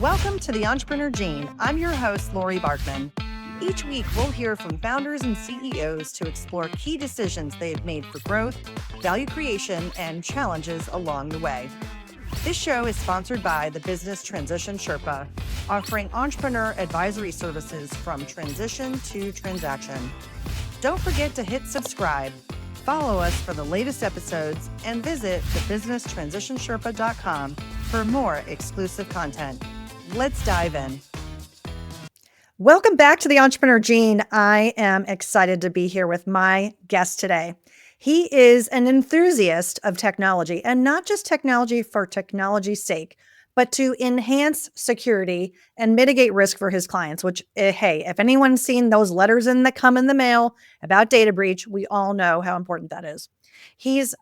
Welcome to the Entrepreneur Gene. I'm your host, Laurie Barkman. Each week, we'll hear from founders and CEOs to explore key decisions they have made for growth, value creation, and challenges along the way. This show is sponsored by the Business Transition Sherpa, offering entrepreneur advisory services from transition to transaction. Don't forget to hit subscribe, follow us for the latest episodes, and visit thebusinesstransitionsherpa.com for more exclusive content. Let's dive in. Welcome back to the Entrepreneur Gene. I am excited to be here with my guest today. He is an enthusiast of technology, and not just technology for technology's sake, but to enhance security and mitigate risk for his clients, which, hey, if anyone's seen those letters that come in the mail about data breach, we all know how important that is. He's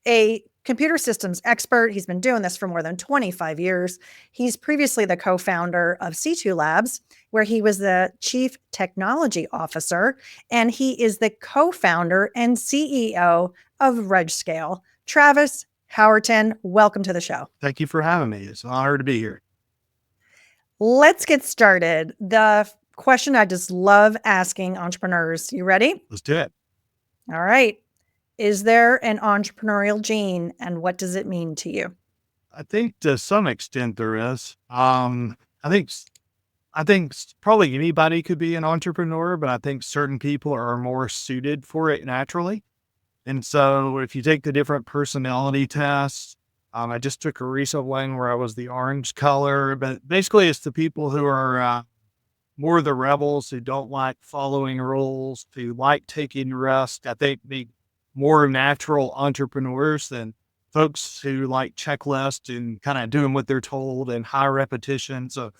a computer systems expert. He's been doing this for more than 25 years. He's previously the co-founder of C2 Labs, where he was the chief technology officer, and he is the co-founder and CEO of RegScale. Travis Howerton, welcome to the show. Thank you for having me. It's an honor to be here. Let's get started. The question I just love asking entrepreneurs. You ready? Let's do it. All right. Is there an entrepreneurial gene, and what does it mean to you? I think to some extent there is. I think probably anybody could be an entrepreneur, but I think certain people are more suited for it naturally. And so if you take the different personality tests, I just took a recent one where I was the orange color, but basically it's the people who are more the rebels, who don't like following rules, who like taking risks. I think the more natural entrepreneurs than folks who like checklists and kind of doing what they're told and high repetition. So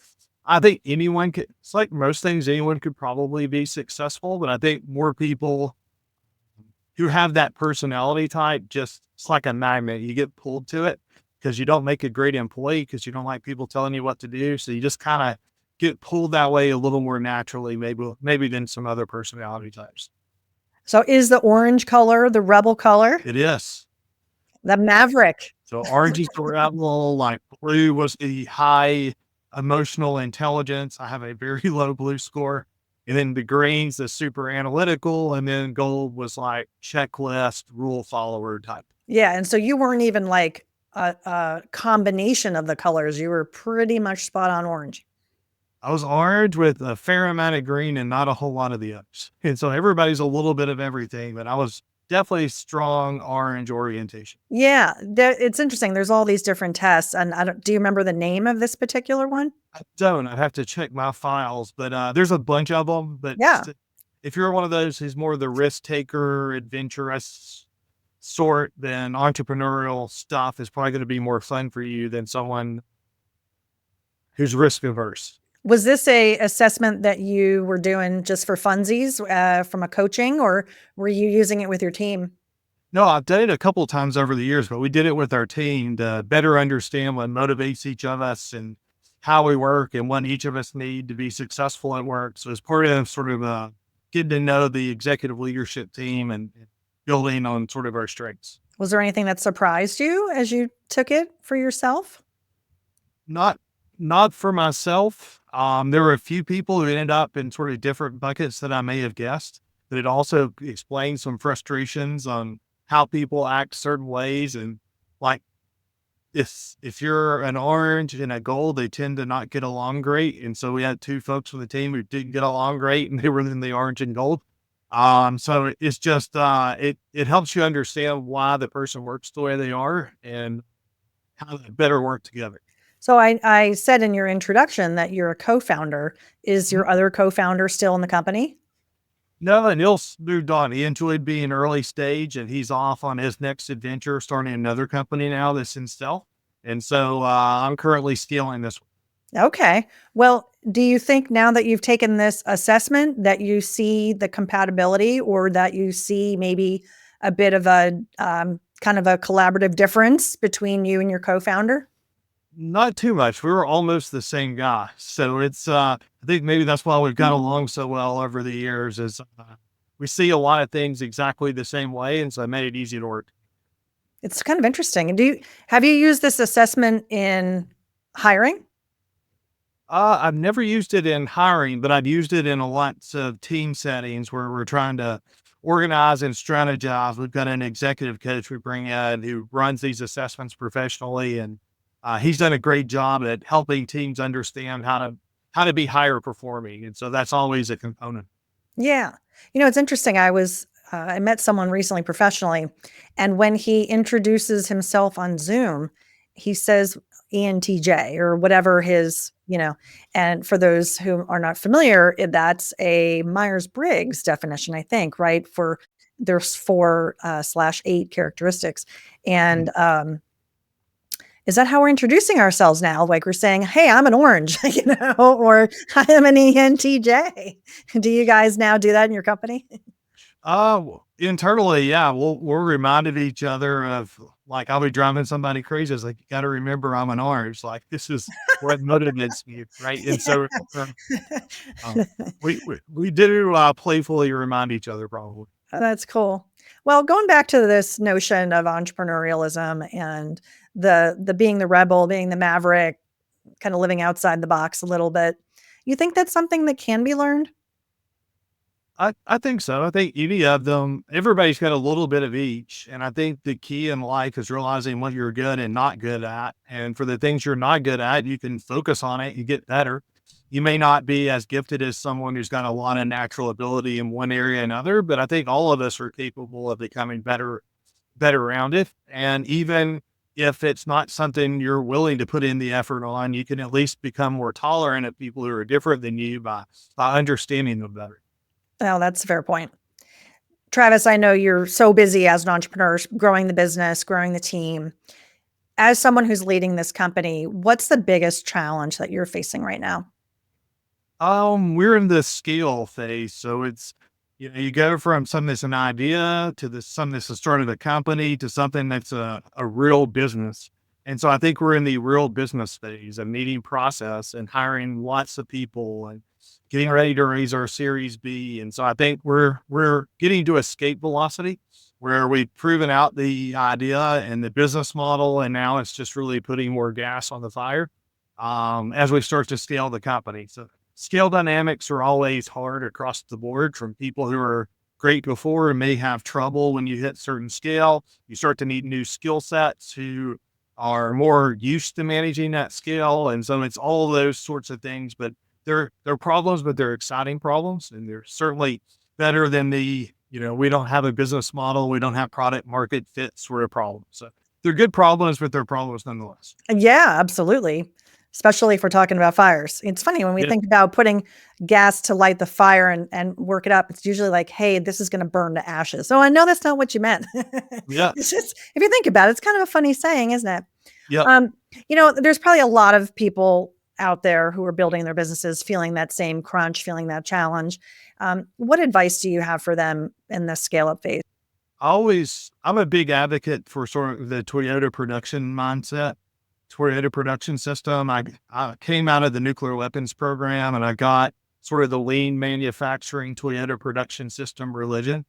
I think anyone could, it's like most things, anyone could probably be successful, but I think more people who have that personality type, it's like a magnet. You get pulled to it because you don't make a great employee because you don't like people telling you what to do. So you just kind of get pulled that way a little more naturally, maybe than some other personality types. So is the orange color the rebel color? It is. The Maverick. So orange is the rebel, like blue was the high emotional intelligence. I have a very low blue score. And then the green's the super analytical. And then gold was like checklist, rule follower type. Yeah. And so you weren't even like a combination of the colors. You were pretty much spot on orange. I was orange with a fair amount of green and not a whole lot of the others. And so everybody's a little bit of everything, but I was definitely strong orange orientation. Yeah. It's interesting. There's all these different tests. And do you remember the name of this particular one? I don't. I'd have to check my files, but there's a bunch of them. But yeah, if you're one of those who's more the risk taker, adventurous sort, then entrepreneurial stuff is probably going to be more fun for you than someone who's risk averse. Was this a assessment that you were doing just for funsies from a coaching, or were you using it with your team? No, I've done it a couple of times over the years, but we did it with our team to better understand what motivates each of us and how we work and what each of us need to be successful at work. So as part of sort of getting to know the executive leadership team and building on sort of our strengths. Was there anything that surprised you as you took it for yourself? Not for myself. There were a few people who ended up in sort of different buckets that I may have guessed, but it also explained some frustrations on how people act certain ways. And like, if you're an orange and a gold, they tend to not get along great. And so we had two folks on the team who didn't get along great, and they were in the orange and gold. So it's just, it helps you understand why the person works the way they are and how they better work together. So I said in your introduction that you're a co-founder. Is your other co-founder still in the company? No, and Neil's moved on. He enjoyed being early stage, and he's off on his next adventure, starting another company now that's in stealth. And so I'm currently scaling this one. Okay. Well, do you think now that you've taken this assessment that you see the compatibility, or that you see maybe a bit of a kind of a collaborative difference between you and your co-founder? Not too much. We were almost the same guy. So it's, I think maybe that's why we've got along so well over the years is we see a lot of things exactly the same way. And so it made it easy to work. It's kind of interesting. And have you used this assessment in hiring? I've never used it in hiring, but I've used it in a lots of team settings where we're trying to organize and strategize. We've got an executive coach we bring in who runs these assessments professionally, and he's done a great job at helping teams understand how to be higher performing. And so that's always a component. Yeah. It's interesting. I met someone recently professionally, and when he introduces himself on Zoom, he says ENTJ or whatever and for those who are not familiar, that's a Myers-Briggs definition, I think, right? There's 4/8 characteristics. And is that how we're introducing ourselves now? Like we're saying, "Hey, I'm an orange," or "I am an ENTJ." Do you guys now do that in your company? Internally, yeah, we'll reminded each other of like I'll be driving somebody crazy. It's like you got to remember I'm an orange. Like this is what motivates me, right? And so uh, we do playfully remind each other, probably. That's cool. Well, going back to this notion of entrepreneurialism and the being the rebel, being the maverick, kind of living outside the box a little bit, you think that's something that can be learned? I think so. I think any of them, everybody's got a little bit of each. And I think the key in life is realizing what you're good and not good at. And for the things you're not good at, you can focus on it, you get better. You may not be as gifted as someone who's got a lot of natural ability in one area and another, but I think all of us are capable of becoming better around it. And even if it's not something you're willing to put in the effort on, you can at least become more tolerant of people who are different than you by understanding them better. Oh, that's a fair point. Travis, I know you're so busy as an entrepreneur, growing the business, growing the team. As someone who's leading this company, what's the biggest challenge that you're facing right now? We're in the scale phase, so it's you go from something that's an idea to something that's the start of a company to something that's a real business. And so I think we're in the real business phase, a meeting process and hiring lots of people and getting ready to raise our Series B. And so I think we're getting to escape velocity where we've proven out the idea and the business model, and now it's just really putting more gas on the fire as we start to scale the company. So scale dynamics are always hard across the board from people who are great before and may have trouble when you hit certain scale. You start to need new skill sets who are more used to managing that scale. And so it's all those sorts of things, but they're problems, but they're exciting problems. And they're certainly better than we don't have a business model. We don't have product market fit sort of problems. So they're good problems, but they're problems nonetheless. Yeah, absolutely. Especially if we're talking about fires. It's funny when we Yeah. think about putting gas to light the fire and work it up, it's usually like, hey, this is going to burn to ashes. So I know that's not what you meant. Yeah. It's just, if you think about it, it's kind of a funny saying, isn't it? Yep. There's probably a lot of people out there who are building their businesses feeling that same crunch, feeling that challenge. What advice do you have for them in the scale up phase? I'm a big advocate for sort of the Toyota production mindset, Toyota production system. I came out of the nuclear weapons program and I got sort of the lean manufacturing Toyota production system religion.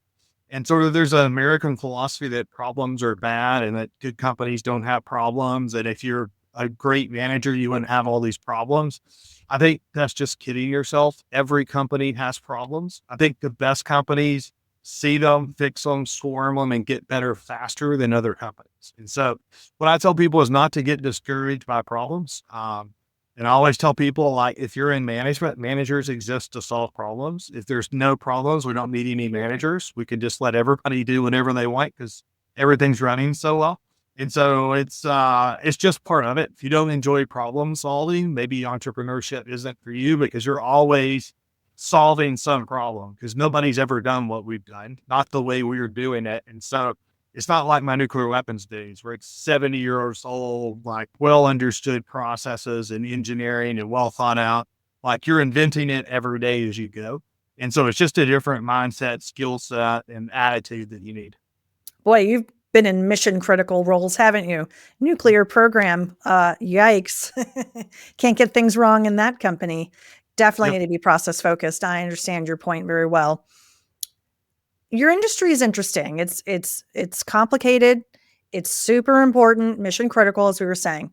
And sort of there's an American philosophy that problems are bad and that good companies don't have problems. And if you're a great manager, you wouldn't have all these problems. I think that's just kidding yourself. Every company has problems. I think the best companies see them, fix them, swarm them, and get better faster than other companies. And so what I tell people is not to get discouraged by problems. And I always tell people, like, if you're in management, managers exist to solve problems. If there's no problems, we don't need any managers. We can just let everybody do whatever they want because everything's running so well. And so it's just part of it. If you don't enjoy problem solving, maybe entrepreneurship isn't for you because you're always solving some problem because nobody's ever done what we've done, not the way we were doing it. And so it's not like my nuclear weapons days where it's 70 years old, like well understood processes and engineering and well thought out. Like you're inventing it every day as you go. And so it's just a different mindset, skill set, and attitude that you need. Boy, you've been in mission critical roles, haven't you? Nuclear program, yikes. Can't get things wrong in that company. Definitely Yep. need to be process focused. I understand your point very well. Your industry is interesting. It's complicated. It's super important, mission critical, as we were saying.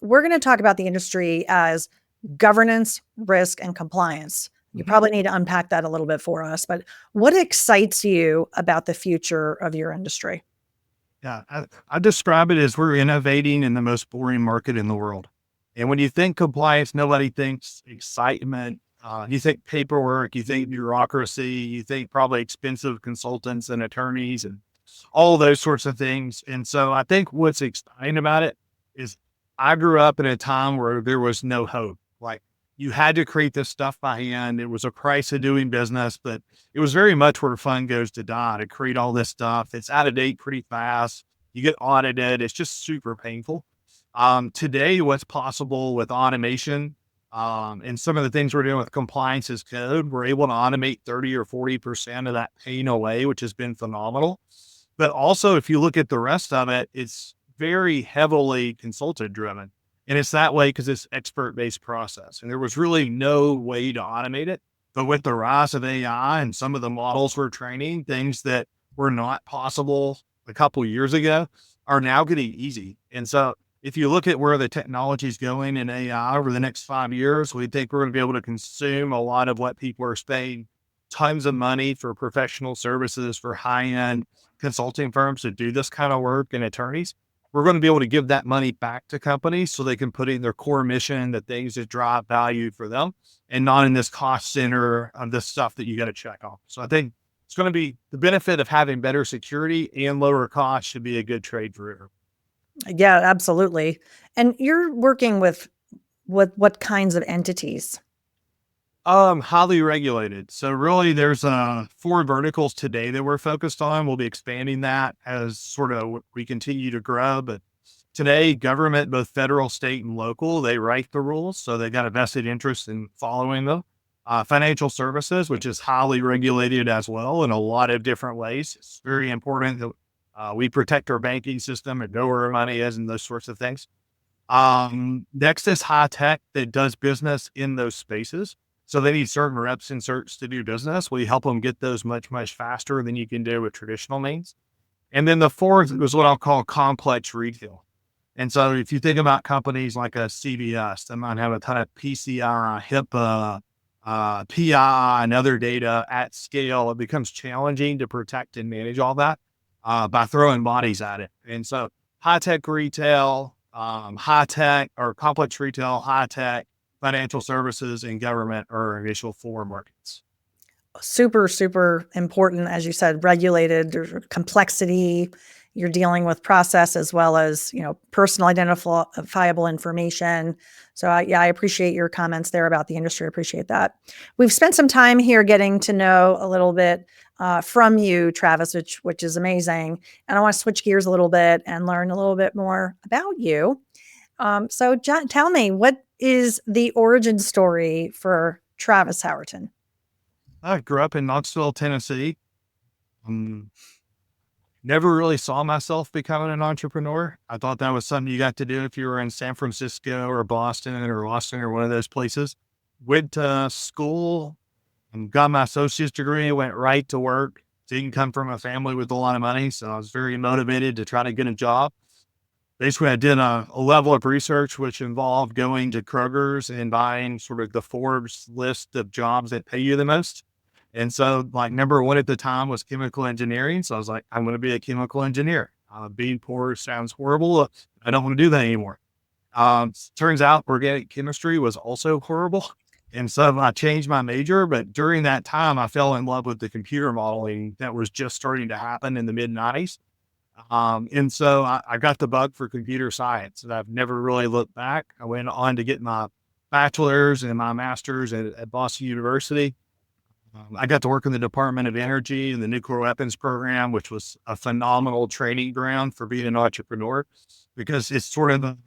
We're going to talk about the industry as governance, risk, and compliance. You Mhm. probably need to unpack that a little bit for us, but what excites you about the future of your industry? Yeah, I describe it as we're innovating in the most boring market in the world. And when you think compliance, nobody thinks excitement. You think paperwork, you think bureaucracy, you think probably expensive consultants and attorneys and all those sorts of things. And so I think what's exciting about it is I grew up in a time where there was no hope. Like you had to create this stuff by hand. It was a price of doing business, but it was very much where fun goes to die to create all this stuff. It's out of date pretty fast. You get audited. It's just super painful. Today, what's possible with automation and some of the things we're doing with compliance as code, we're able to automate 30 or 40% of that pain away, which has been phenomenal. But also, if you look at the rest of it, it's very heavily consultant driven. And it's that way because it's expert based process. And there was really no way to automate it. But with the rise of AI and some of the models we're training, things that were not possible a couple of years ago are now getting easy. And so if you look at where the technology is going in AI over the next 5 years, we think we're going to be able to consume a lot of what people are spending tons of money for professional services for high end consulting firms to do this kind of work and attorneys. We're going to be able to give that money back to companies so they can put in their core mission, the things that drive value for them, and not in this cost center of this stuff that you got to check off. So I think it's going to be the benefit of having better security and lower costs should be a good trade for everyone. Yeah, absolutely. And you're working with what kinds of entities? Highly regulated. So really there's four verticals today that we're focused on. We'll be expanding that as sort of we continue to grow. But today, government, both federal, state, and local, they write the rules. So they got a vested interest in following them. Financial services, which is highly regulated as well in a lot of different ways. It's very important that we protect our banking system and know where our money is and those sorts of things. Next is high tech that does business in those spaces. So they need certain reps and certs to do business. We help them get those much, much faster than you can do with traditional means. And then the fourth is what I'll call complex retail. And so if you think about companies like a CVS, that might have a ton of PCI, HIPAA, PI, and other data at scale, it becomes challenging to protect and manage all that by throwing bodies at it. And so high tech retail, high tech or complex retail, high tech, financial services, and government are our initial four markets. Super, super important, as you said, regulated. There's complexity. You're dealing with process as well as personal identifiable information. So yeah, I appreciate your comments there about the industry. I appreciate that. We've spent some time here getting to know a little bit from you, Travis, which is amazing. And I want to switch gears a little bit and learn a little bit more about you. So John, tell me, what is the origin story for Travis Howerton? I grew up in Knoxville, Tennessee. Um, Never really saw myself becoming an entrepreneur. I thought that was something you got to do if you were in San Francisco or Boston or Austin or one of those places. Went to school and got my associate's degree, went right to work. Didn't come from a family with a lot of money, so I was very motivated to try to get a job. Basically, I did a level of research which involved going to Kroger's and buying sort of the Forbes list of jobs that pay you the most. And so, like, number one at the time was chemical engineering. So I was like, I'm going to be a chemical engineer. Being poor sounds horrible. I don't want to do that anymore. Turns out organic chemistry was also horrible. And so I changed my major. But during that time, I fell in love with the computer modeling that was just starting to happen in the mid 90s. And so I got the bug for computer science, and I've never really looked back. I went on to get my bachelor's and my master's at Boston University. I got to work in the Department of Energy and the nuclear weapons program, which was a phenomenal training ground for being an entrepreneur because it's sort of a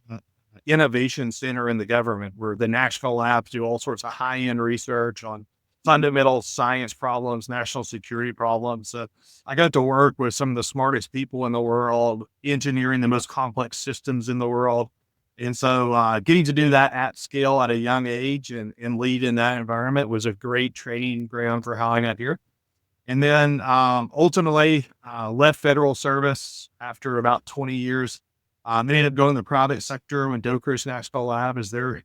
innovation center in the government where the national labs do all sorts of high end research on fundamental science problems, national security problems. So I got to work with some of the smartest people in the world, engineering the most complex systems in the world. And so getting to do that at scale at a young age and lead in that environment was a great training ground for how I got here. And then ultimately left federal service after about 20 years. Ended up going to the private sector when Docris National Lab as their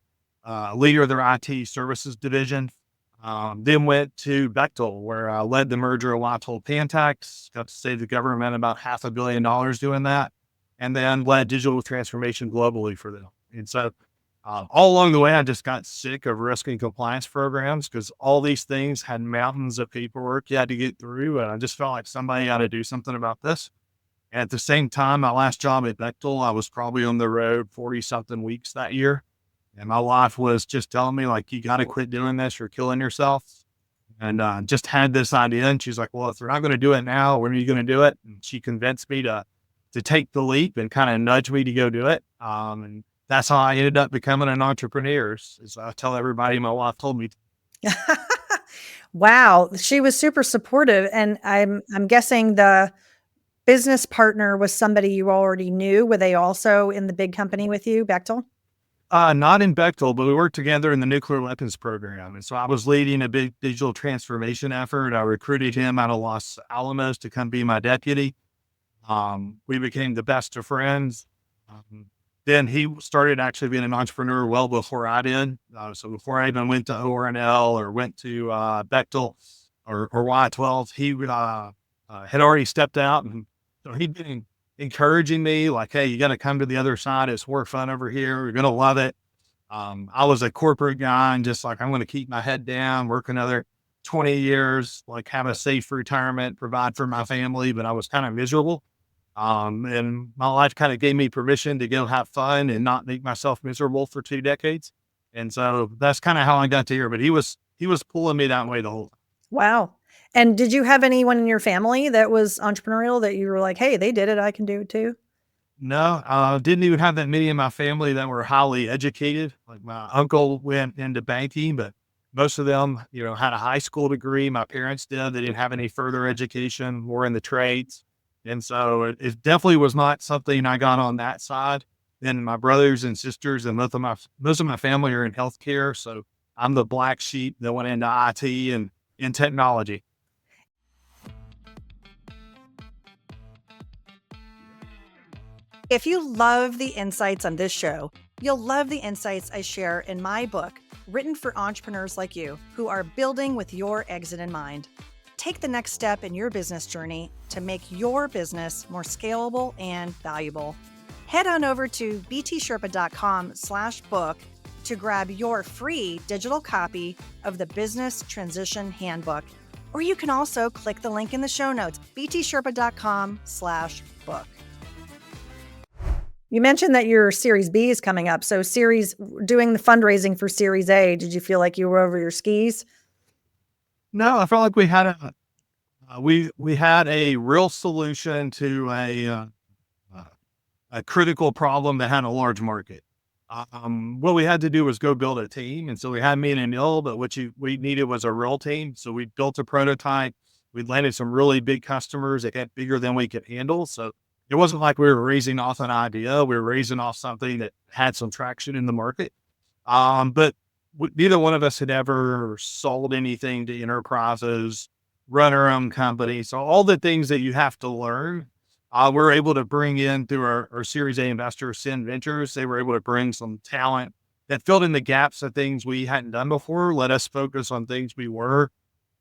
leader of their IT services division. Then went to Bechtel, where I led the merger of Wattle Pantax, got to save the government about $500 million doing that, and then led digital transformation globally for them. And so all along the way, I just got sick of risk and compliance programs because all these things had mountains of paperwork you had to get through. And I just felt like somebody ought to do something about this. And at the same time, my last job at Bechtel, I was probably on the road 40 something weeks that year. And my wife was just telling me, like, you got to quit doing this. You're killing yourself. And just had this idea. And she's like, well, if they're not going to do it now, when are you going to do it? And she convinced me to take the leap and kind of nudge me to go do it. And that's how I ended up becoming an entrepreneur. As I tell everybody, my wife told me. Wow. She was super supportive. And I'm guessing the business partner was somebody you already knew. Were they also in the big company with you, Bechtel? Not in Bechtel, but we worked together in the nuclear weapons program. And so I was leading a big digital transformation effort. I recruited him out of Los Alamos to come be my deputy. We became the best of friends. Then he started actually being an entrepreneur well before I did. So before I even went to ORNL or went to Bechtel or Y12, he had already stepped out. And so he'd been encouraging me like, hey, you got to come to the other side. It's more fun over here. You're going to love it. I was a corporate guy and just like, I'm going to keep my head down, work another 20 years, like have a safe retirement, provide for my family. But I was kind of miserable. And my life kind of gave me permission to go have fun and not make myself miserable for 2 decades. And so that's kind of how I got to here. But he was pulling me that way the whole time. Wow. And did you have anyone in your family that was entrepreneurial that you were like, hey, they did it, I can do it too? No, didn't even have that many in my family that were highly educated. Like my uncle went into banking, but most of them, had a high school degree. My parents did. They didn't have any further education, more in the trades. And so it definitely was not something I got on that side. Then my brothers and sisters and most of my family are in healthcare. So I'm the black sheep that went into IT and in technology. If you love the insights on this show, you'll love the insights I share in my book, written for entrepreneurs like you who are building with your exit in mind. Take the next step in your business journey to make your business more scalable and valuable. Head on over to btsherpa.com/book to grab your free digital copy of the Business Transition Handbook. Or you can also click the link in the show notes, btsherpa.com/book. You mentioned that your Series B is coming up. So doing the fundraising for Series A, did you feel like you were over your skis? No, I felt like we had we had a real solution to a critical problem that had a large market. What we had to do was go build a team, and so we had me and Anil, but we needed was a real team. So we built a prototype. We landed some really big customers that got bigger than we could handle. So it wasn't like we were raising off an idea. We were raising off something that had some traction in the market. But neither one of us had ever sold anything to enterprises, run our own company. So all the things that you have to learn, we're able to bring in through our Series A investor, Sin Ventures. They were able to bring some talent that filled in the gaps of things we hadn't done before, let us focus on things we were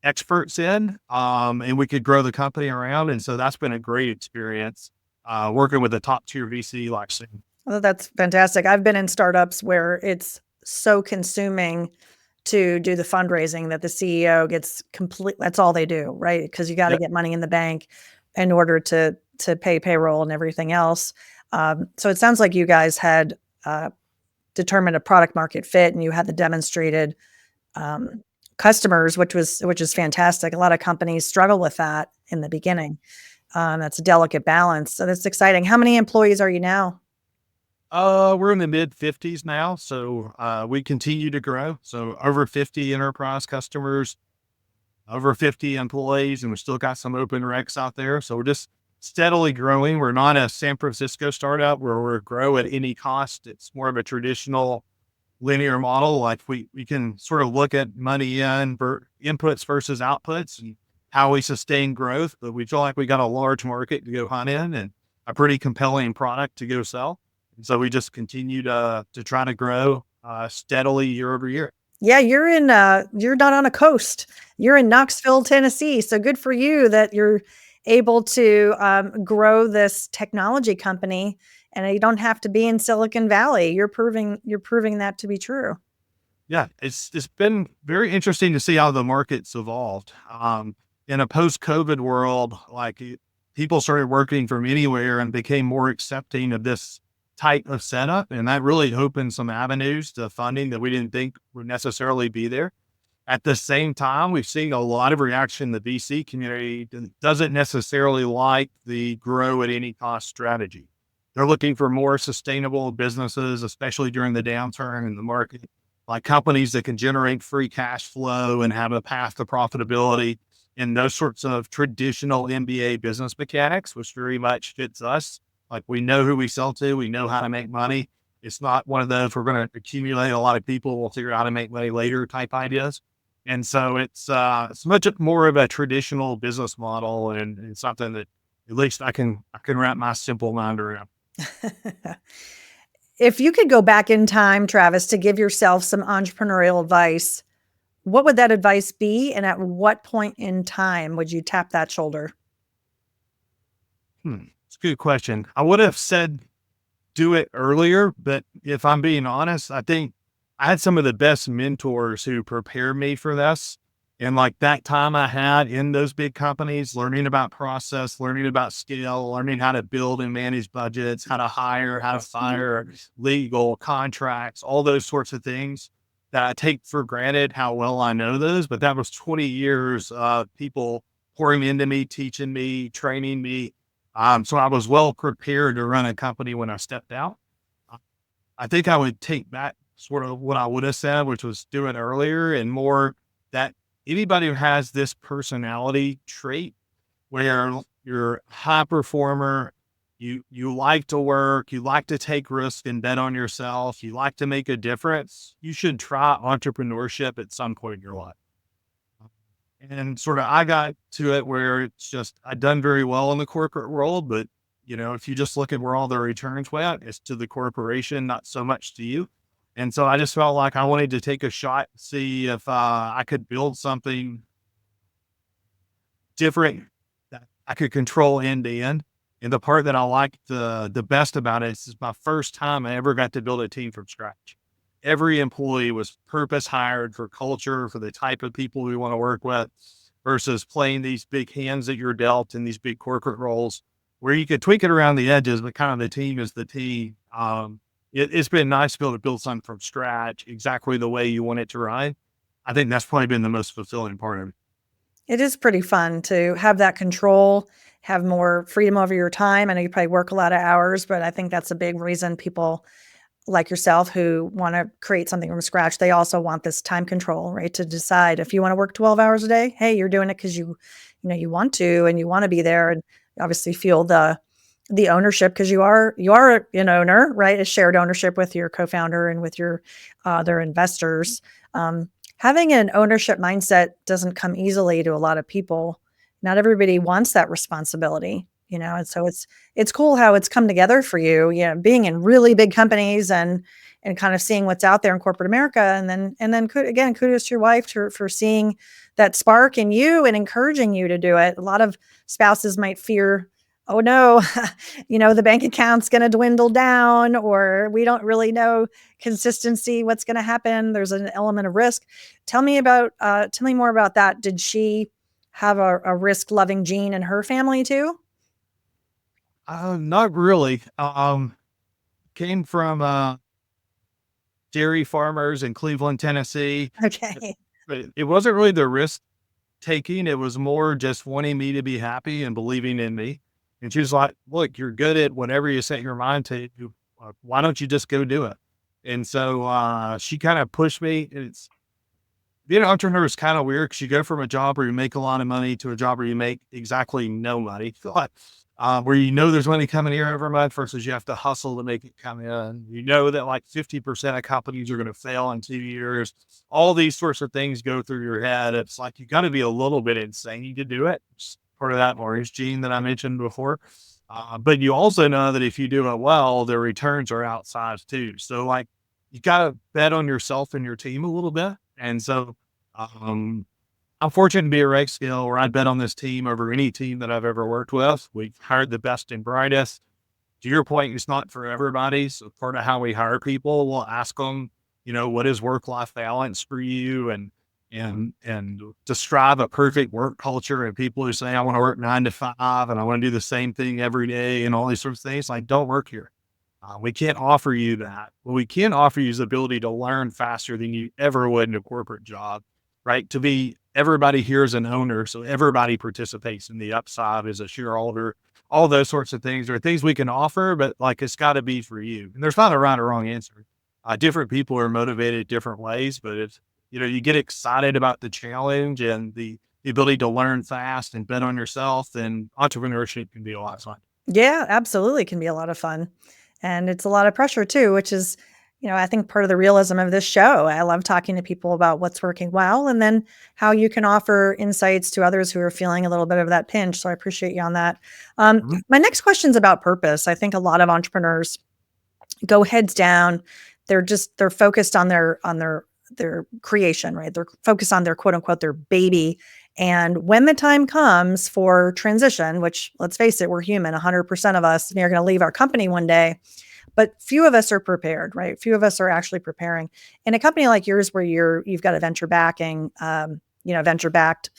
experts in, and we could grow the company around. And so that's been a great experience, working with a top tier VC like Sin. Oh, that's fantastic. I've been in startups where it's so consuming to do the fundraising that the CEO gets that's all they do, right? Because you got to get money in the bank in order to pay payroll and everything else. So it sounds like you guys had determined a product market fit, and you had the demonstrated customers, which is fantastic. A lot of companies struggle with that in the beginning. That's a delicate balance. So that's exciting. How many employees are you now? We're in the mid 50s now. So, we continue to grow. So over 50 enterprise customers, over 50 employees, and we still got some open recs out there. So we're just steadily growing. We're not a San Francisco startup where we're grow at any cost. It's more of a traditional linear model. Like we can sort of look at money inputs versus outputs and how we sustain growth, but we feel like we got a large market to go hunt in and a pretty compelling product to go sell. And so we just continue to try to grow. steadily year over year. Yeah, you're not on a coast. You're in Knoxville, Tennessee. So good for you that you're able to grow this technology company, and you don't have to be in Silicon Valley. You're proving that to be true. Yeah, it's been very interesting to see how the market's evolved. In a post-COVID world, people started working from anywhere and became more accepting of this type of setup, and that really opened some avenues to funding that we didn't think would necessarily be there. At the same time, we've seen a lot of reaction in the VC community that doesn't necessarily like the grow at any cost strategy. They're looking for more sustainable businesses, especially during the downturn in the market, like companies that can generate free cash flow and have a path to profitability and those sorts of traditional MBA business mechanics, which very much fits us. Like we know who we sell to, we know how to make money. It's not one of those we're going to accumulate a lot of people, we'll figure out how to make money later type ideas. And so it's much more of a traditional business model, and something that at least I can wrap my simple mind around. If you could go back in time, Travis, to give yourself some entrepreneurial advice, what would that advice be? And at what point in time would you tap that shoulder? It's a good question. I would have said do it earlier, but if I'm being honest, I think I had some of the best mentors who prepared me for this. And like that time I had in those big companies, learning about process, learning about scale, learning how to build and manage budgets, how to hire, how to fire, legal contracts, all those sorts of things that I take for granted how well I know those. But that was 20 years of people pouring into me, teaching me, training me. So I was well prepared to run a company when I stepped out. I think I would take back sort of what I would have said, which was do it earlier and more that anybody who has this personality trait where you're a high performer, you like to work, you like to take risks and bet on yourself, you like to make a difference, you should try entrepreneurship at some point in your life. And sort of I got to it where it's just I'd done very well in the corporate world, but if you just look at where all the returns went, it's to the corporation, not so much to you. And so I just felt like I wanted to take a shot, see if I could build something different that I could control end to end. And the part that I liked the best about it is my first time I ever got to build a team from scratch. Every employee was purpose hired for culture, for the type of people we want to work with, versus playing these big hands that you're dealt in these big corporate roles where you could tweak it around the edges, but kind of the team is the team. It's been nice to be able to build something from scratch, exactly the way you want it to run. I think that's probably been the most fulfilling part of it. It is pretty fun to have that control, have more freedom over your time. I know you probably work a lot of hours, but I think that's a big reason people like yourself who want to create something from scratch, they also want this time control, right? To decide if you want to work 12 hours a day, hey, you're doing it because you want to, and you want to be there, and obviously feel the ownership because you are an owner, right? A shared ownership with your co-founder and with your other investors. Having an ownership mindset doesn't come easily to a lot of people. Not everybody wants that responsibility, and so it's cool how it's come together for you, being in really big companies and kind of seeing what's out there in corporate America. And then again, kudos to your wife for seeing that spark in you and encouraging you to do it. A lot of spouses might fear, oh no, the bank account's going to dwindle down, or we don't really know consistency, what's going to happen. There's an element of risk. Tell me more about that. Did she have a risk loving gene in her family too? Not really. Came from dairy farmers in Cleveland, Tennessee. Okay. But it wasn't really the risk taking. It was more just wanting me to be happy and believing in me. And she was like, look, you're good at whatever you set your mind to. Why don't you just go do it? And so she kind of pushed me. It's being an entrepreneur is kind of weird because you go from a job where you make a lot of money to a job where you make exactly no money. Where there's money coming here every month versus you have to hustle to make it come in. You know that like 50% of companies are going to fail in 2 years. All these sorts of things go through your head. It's like you got to be a little bit insane to do it. It's part of that orange gene that I mentioned before. But you also know that if you do it well, the returns are outsized too. So like you got to bet on yourself and your team a little bit. And so, um, I'm fortunate to be at RegScale where I bet on this team over any team that I've ever worked with. We've hired the best and brightest. To your point, it's not for everybody. So part of how we hire people, we'll ask them, what is work-life balance for you, and describe a perfect work culture. And people who say, I want to work 9 to 5 and I want to do the same thing every day and all these sorts of things, like, don't work here. We can't offer you that. What we can offer you is the ability to learn faster than you ever would in a corporate job, right? Everybody here is an owner, so everybody participates in the upside as a shareholder. All those sorts of things are things we can offer, but like, it's got to be for you. And there's not a right or wrong answer. Different people are motivated different ways, but you get excited about the challenge and the ability to learn fast and bet on yourself, then entrepreneurship can be a lot of fun. Yeah, absolutely can be a lot of fun. And it's a lot of pressure too, which is, I think part of the realism of this show. I love talking to people about what's working well and then how you can offer insights to others who are feeling a little bit of that pinch. So I appreciate you on that. Mhm. My next question is about purpose. I think a lot of entrepreneurs go heads down. They're focused on their creation, right? They're focused on their quote unquote their baby. And when the time comes for transition, which let's face it, we're human, 100% of us, and you're going to leave our company one day, but few of us are prepared, right? Few of us are actually preparing. In a company like yours, where you've got a venture backing, venture backed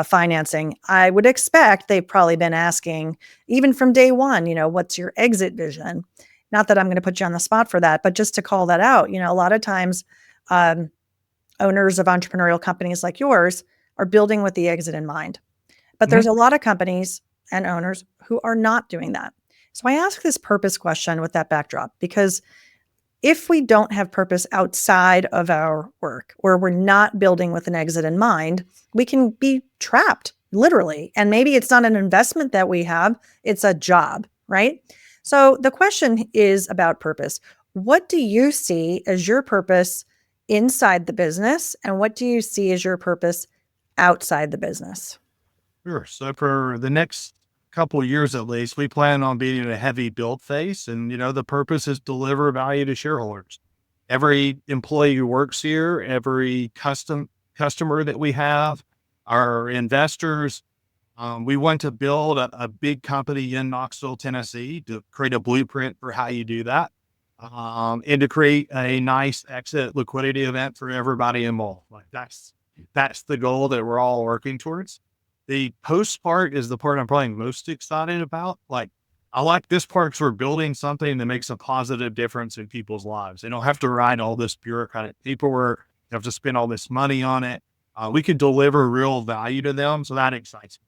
financing, I would expect they've probably been asking, even from day one, what's your exit vision? Not that I'm going to put you on the spot for that, but just to call that out, a lot of times, um, owners of entrepreneurial companies like yours are building with the exit in mind. But there's Mhm. a lot of companies and owners who are not doing that. So I ask this purpose question with that backdrop, because if we don't have purpose outside of our work, where we're not building with an exit in mind, we can be trapped literally. And maybe it's not an investment that we have, it's a job, right? So the question is about purpose. What do you see as your purpose inside the business? And what do you see as your purpose outside the business? Sure. So for the next couple of years at least, we plan on being in a heavy build phase. And, the purpose is deliver value to shareholders. Every employee who works here, every customer that we have, our investors, we want to build a big company in Knoxville, Tennessee, to create a blueprint for how you do that. And to create a nice exit liquidity event for everybody involved. Like, that's the goal that we're all working towards. The post part is the part I'm probably most excited about. Like, I like this part because we're building something that makes a positive difference in people's lives. They don't have to write all this bureaucratic paperwork. They have to spend all this money on it. We can deliver real value to them. So that excites me.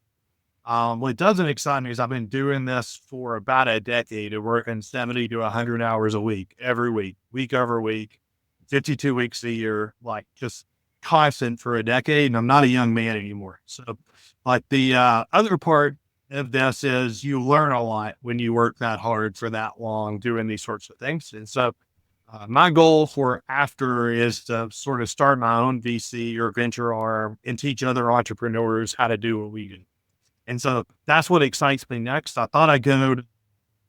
What doesn't excite me is I've been doing this for about a decade of working 70 to 100 hours a week, every week over week, 52 weeks a year, like, just constant for a decade. And I'm not a young man anymore. So, like, the other part of this is you learn a lot when you work that hard for that long doing these sorts of things. And so, my goal for after is to sort of start my own VC or venture arm and teach other entrepreneurs how to do what we do. And so that's what excites me next. I thought I'd go to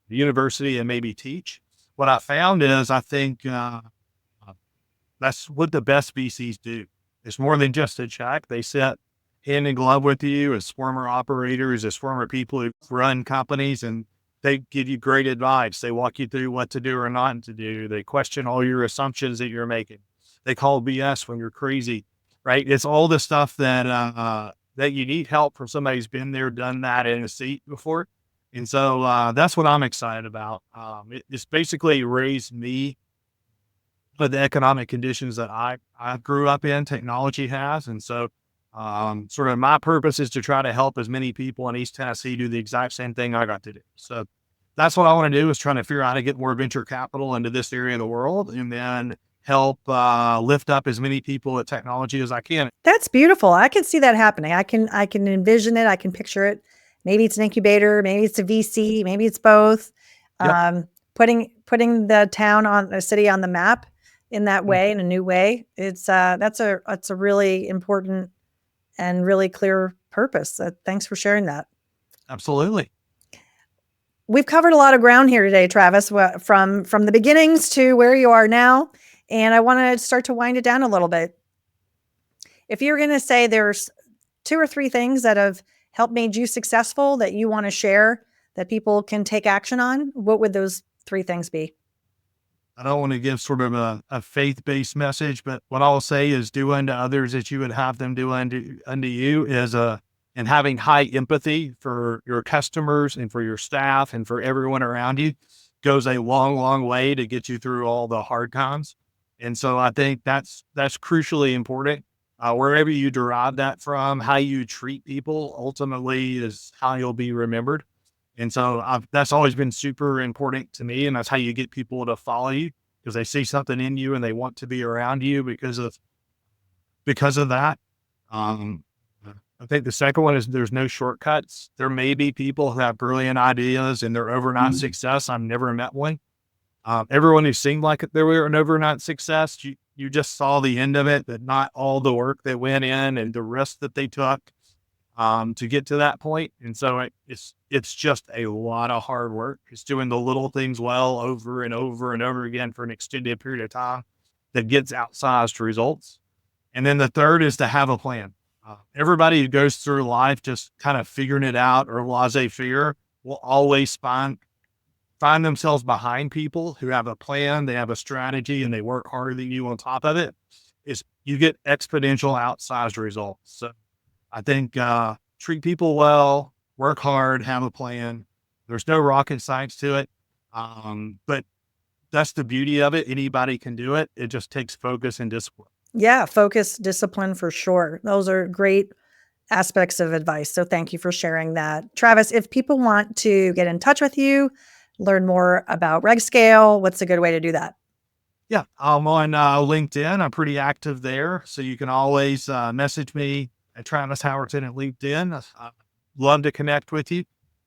the university and maybe teach. What I found is I think that's what the best VCs do. It's more than just a check. They sit hand in glove with you as former operators, as former people who run companies, and they give you great advice. They walk you through what to do or not to do. They question all your assumptions that you're making. They call BS when you're crazy, right? It's all the stuff that you need help from somebody who's been there, done that in a seat before. And so that's what I'm excited about. It's basically raised me with the economic conditions that I grew up in, technology has. And so sort of my purpose is to try to help as many people in East Tennessee do the exact same thing I got to do. So that's what I want to do, is trying to figure out how to get more venture capital into this area of the world, and then help lift up as many people at technology as I can. That's beautiful. I can see that happening. I can envision it. I can picture it. Maybe it's an incubator, maybe it's a VC, maybe it's both. Yep. Putting the city on the map in that Mm. way, in a new way. That's a really important and really clear purpose. Thanks for sharing that. Absolutely. We've covered a lot of ground here today, Travis, from the beginnings to where you are now. And I want to start to wind it down a little bit. If you're going to say there's 2 or 3 things that have helped made you successful that you want to share that people can take action on, what would those 3 things be? I don't want to give sort of a faith-based message, but what I'll say is do unto others as you would have them do unto you is and having high empathy for your customers and for your staff and for everyone around you goes a long, long way to get you through all the hard times. And so I think that's crucially important. Wherever you derive that from, how you treat people ultimately is how you'll be remembered. And so that's always been super important to me. And that's how you get people to follow you because they see something in you and they want to be around you because of that. I think the second one is there's no shortcuts. There may be people who have brilliant ideas and their overnight success. I've never met one. Everyone who seemed like they were an overnight success, you just saw the end of it, but not all the work that went in and the risk that they took to get to that point. And so it's just a lot of hard work. It's doing the little things well over and over and over again for an extended period of time that gets outsized results. And then the third is to have a plan. Everybody who goes through life just kind of figuring it out or laissez-faire will always find themselves behind people who have a plan, they have a strategy, and they work harder than you on top of it. You get exponential outsized results. So I think treat people well, work hard, have a plan. There's no rocket science to it, but that's the beauty of it. Anybody can do it. It just takes focus and discipline. Yeah, focus, discipline for sure. Those are great aspects of advice. So thank you for sharing that. Travis, if people want to get in touch with you, learn more about RegScale, what's a good way to do that? Yeah, I'm on LinkedIn. I'm pretty active there. So you can always message me at Travis Howerton at LinkedIn. I love to connect with you.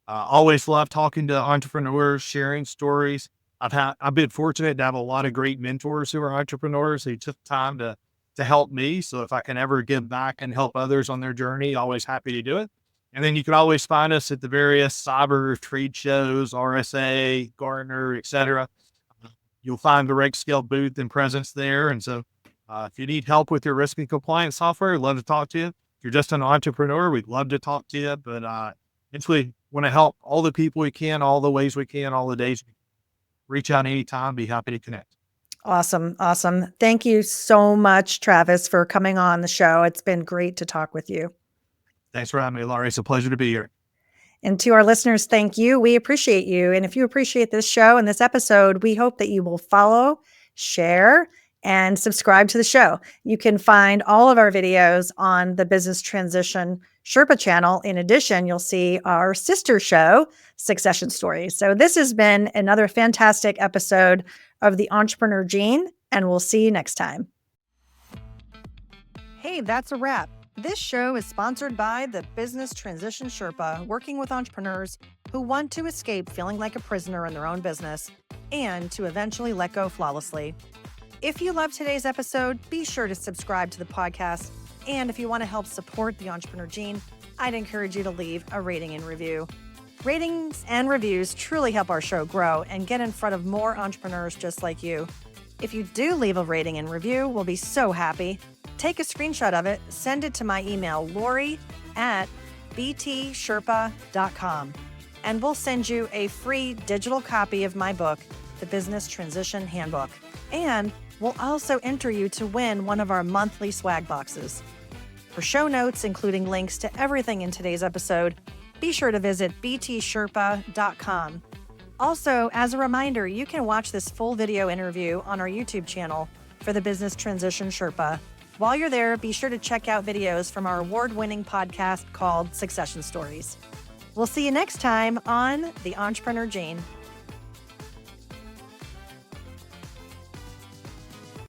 Always love talking to entrepreneurs, sharing stories. I've been fortunate to have a lot of great mentors who are entrepreneurs who took time to help me. So if I can ever give back and help others on their journey, always happy to do it. And then you can always find us at the various cyber trade shows, RSA, Gartner, etc. You'll find the RegScale booth and presence there. And so if you need help with your risk and compliance software, we'd love to talk to you. If you're just an entrepreneur, we'd love to talk to you. But eventually want to help all the people we can, all the ways we can, all the days. Reach out anytime. Be happy to connect. Awesome. Awesome. Thank you so much, Travis, for coming on the show. It's been great to talk with you. Thanks for having me, Laurie. It's a pleasure to be here. And to our listeners, thank you. We appreciate you. And if you appreciate this show and this episode, we hope that you will follow, share, and subscribe to the show. You can find all of our videos on the Business Transition Sherpa channel. In addition, you'll see our sister show, Succession Stories. So this has been another fantastic episode of The Entrepreneur Gene, and we'll see you next time. Hey, that's a wrap. This show is sponsored by the Business Transition Sherpa, working with entrepreneurs who want to escape feeling like a prisoner in their own business and to eventually let go flawlessly. If you loved today's episode, be sure to subscribe to the podcast. And if you want to help support the Entrepreneur Gene, I'd encourage you to leave a rating and review. Ratings and reviews truly help our show grow and get in front of more entrepreneurs just like you. If you do leave a rating and review, we'll be so happy. Take a screenshot of it, send it to my email, Laurie at btsherpa.com, and we'll send you a free digital copy of my book, The Business Transition Handbook. And we'll also enter you to win one of our monthly swag boxes. For show notes, including links to everything in today's episode, be sure to visit btsherpa.com. Also, as a reminder, you can watch this full video interview on our YouTube channel for the Business Transition Sherpa. While you're there, be sure to check out videos from our award-winning podcast called Succession Stories. We'll see you next time on The Entrepreneur Gene.